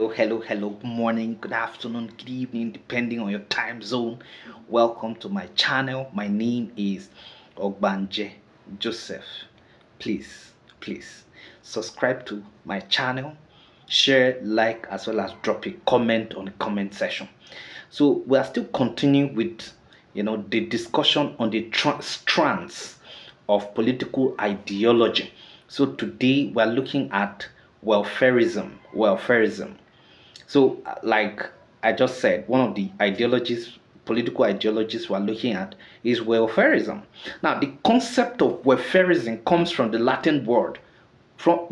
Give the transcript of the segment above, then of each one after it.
Hello. Good morning, good afternoon, good evening, depending on your time zone. Welcome to my channel. My name is Ogbanje Joseph. Please subscribe to my channel, share, like, as well as drop a comment on the comment section. So we are still continuing with the discussion on the strands of political ideology. So today we're looking at welfarism. So, like I just said, one of the political ideologies we're looking at is welfarism. Now, the concept of welfarism comes from the Latin word,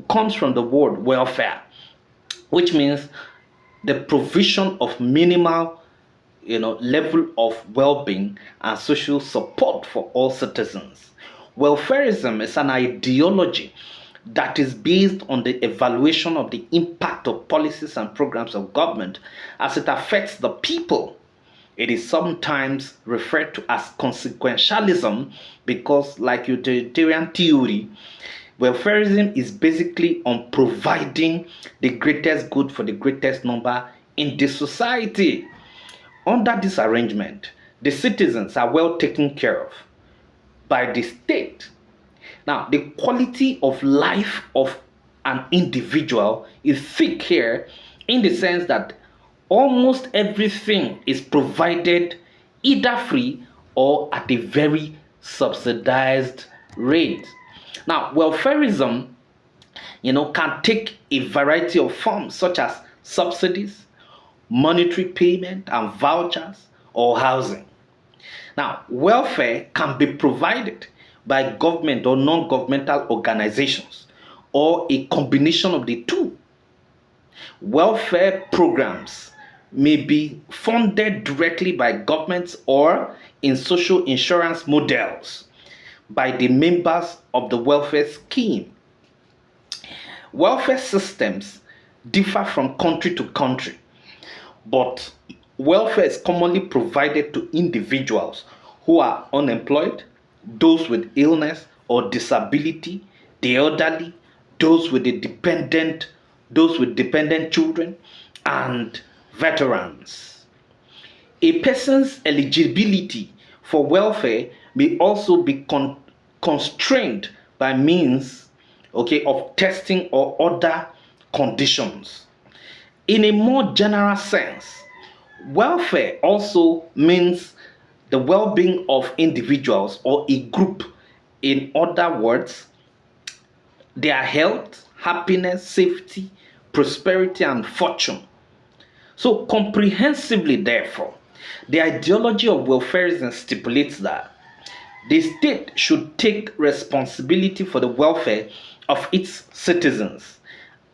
comes from the word welfare, which means the provision of minimal, level of well-being and social support for all citizens. Welfarism is an ideology that is based on the evaluation of the impact of policies and programs of government as it affects the people. It is sometimes referred to as consequentialism because, like utilitarian theory, welfarism is basically on providing the greatest good for the greatest number in the society. Under this arrangement, the citizens are well taken care of by the state. Now, the quality of life of an individual is thick here in the sense that almost everything is provided either free or at a very subsidized rate. Now, welfarism, can take a variety of forms such as subsidies, monetary payment and vouchers, or housing. Now, welfare can be provided by government or non-governmental organizations or a combination of the two. Welfare programs may be funded directly by governments or in social insurance models by the members of the welfare scheme. Welfare systems differ from country to country, but welfare is commonly provided to individuals who are unemployed, those with illness or disability, the elderly, those with dependent children, and veterans. A person's eligibility for welfare may also be constrained by means, of testing or other conditions. In a more general sense, welfare also means the well-being of individuals or a group. In other words, their health, happiness, safety, prosperity, and fortune. So, comprehensively, therefore, the ideology of welfarism stipulates that the state should take responsibility for the welfare of its citizens,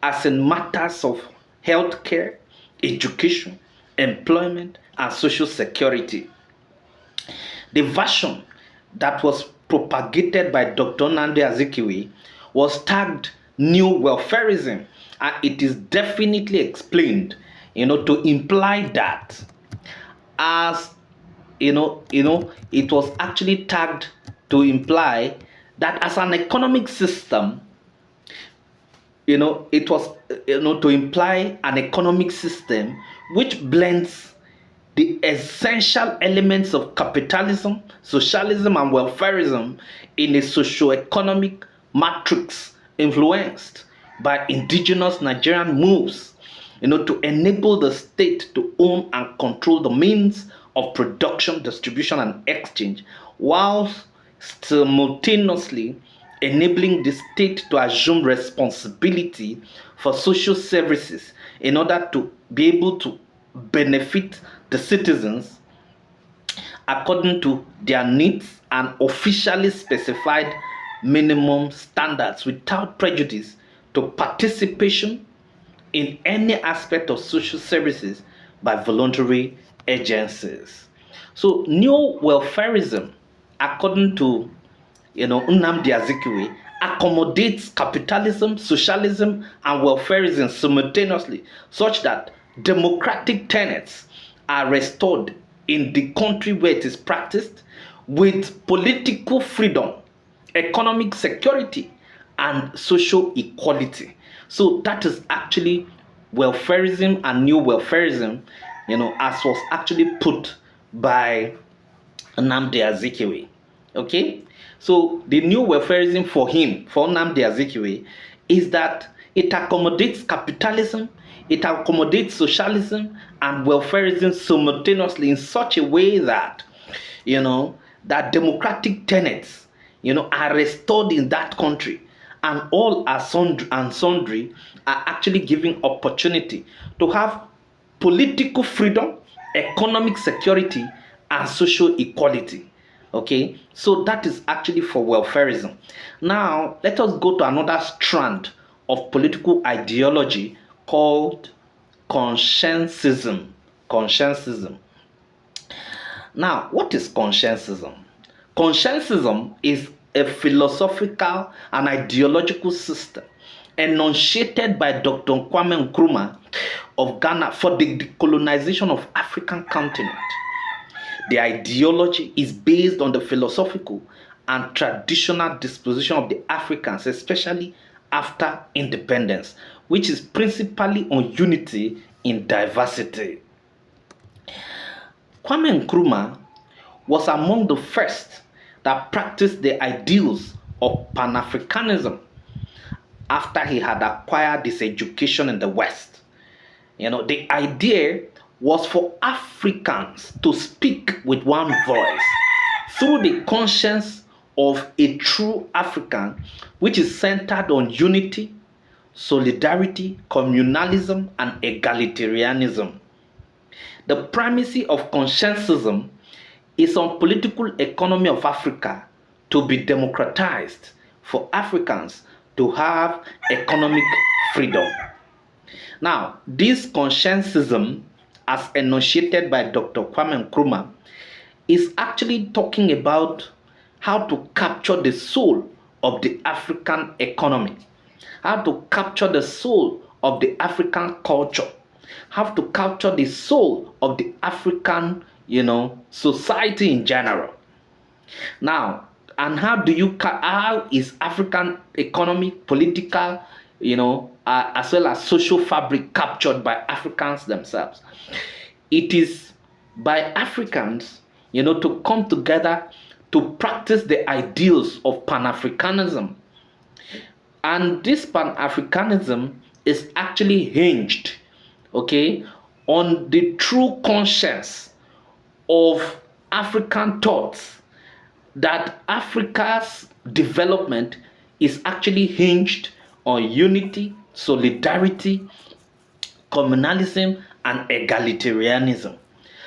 as in matters of healthcare, education, employment, and social security. The version that was propagated by Dr. Nnamdi Azikiwe was tagged New Welfarism, and it is definitely explained, to imply that as it was actually tagged to imply that as an economic system, it was to imply an economic system which blends the essential elements of capitalism, socialism, and welfarism in a socio-economic matrix influenced by indigenous Nigerian moves, to enable the state to own and control the means of production, distribution, and exchange, whilst simultaneously enabling the state to assume responsibility for social services in order to be able to benefit the citizens according to their needs and officially specified minimum standards without prejudice to participation in any aspect of social services by voluntary agencies. So, neo welfarism, according to Nnamdi Azikiwe, accommodates capitalism, socialism, and welfarism simultaneously, such that democratic tenets are restored in the country where it is practiced, with political freedom, economic security, and social equality. So that is actually welfarism and new welfarism, as was actually put by Nnamdi Azikiwe. Okay, so the new welfarism for Nnamdi Azikiwe, is that it accommodates capitalism, it accommodates socialism and welfarism simultaneously in such a way that, that democratic tenets, are restored in that country, and all are sundry are actually giving opportunity to have political freedom, economic security, and social equality. Okay, so that is actually for welfarism. Now, let us go to another strand of political ideology called Consciencism. Consciencism. Now, what is Consciencism? Consciencism is a philosophical and ideological system enunciated by Dr. Kwame Nkrumah of Ghana for the decolonization of African continent. The ideology is based on the philosophical and traditional disposition of the Africans, especially after independence, which is principally on unity in diversity. Kwame Nkrumah was among the first that practiced the ideals of Pan-Africanism after he had acquired his education in the West. The idea was for Africans to speak with one voice through the conscience of a true African, which is centered on unity, solidarity, communalism, and egalitarianism. The primacy of consciencism is on political economy of Africa to be democratized for Africans to have economic freedom. Now, this consciencism, as enunciated by Dr. Kwame Nkrumah, is actually talking about how to capture the soul of the African economy, how to capture the soul of the African culture, how to capture the soul of the African, society in general. Now, and how is African economic, political, as well as social fabric captured by Africans themselves? It is by Africans, to come together to practice the ideals of Pan-Africanism. And this Pan-Africanism is actually hinged, on the true conscience of African thoughts, that Africa's development is actually hinged on unity, solidarity, communalism, and egalitarianism.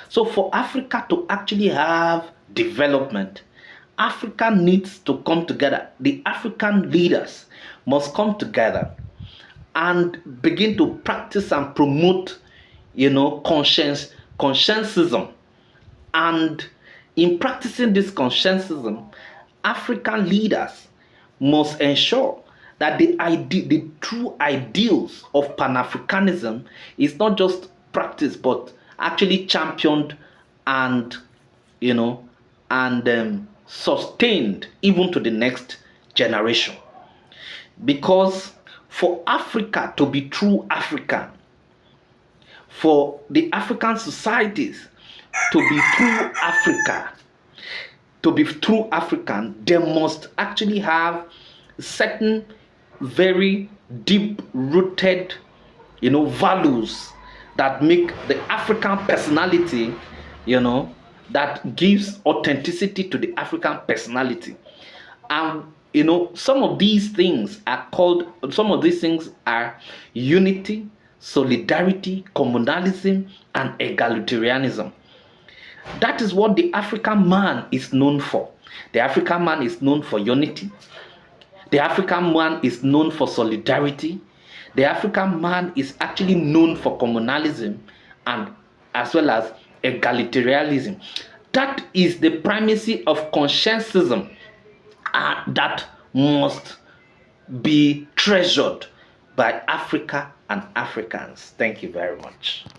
So for Africa to actually have development, Africa needs to come together. The African leaders must come together and begin to practice and promote, consciencism. And in practicing this consciencism, African leaders must ensure that the true ideals of Pan-Africanism is not just practiced but actually championed and sustained even to the next generation. Because for Africa to be true African, for the African societies to be true African, they must actually have certain very deep rooted, values that make the African personality, that gives authenticity to the African personality. And some of these things are unity, solidarity, communalism, and egalitarianism. That is what the African man is known for. The African man is known for unity. The African man is known for solidarity. The African man is actually known for communalism and as well as egalitarianism. That is the primacy of consciencism that must be treasured by Africa and Africans. Thank you very much.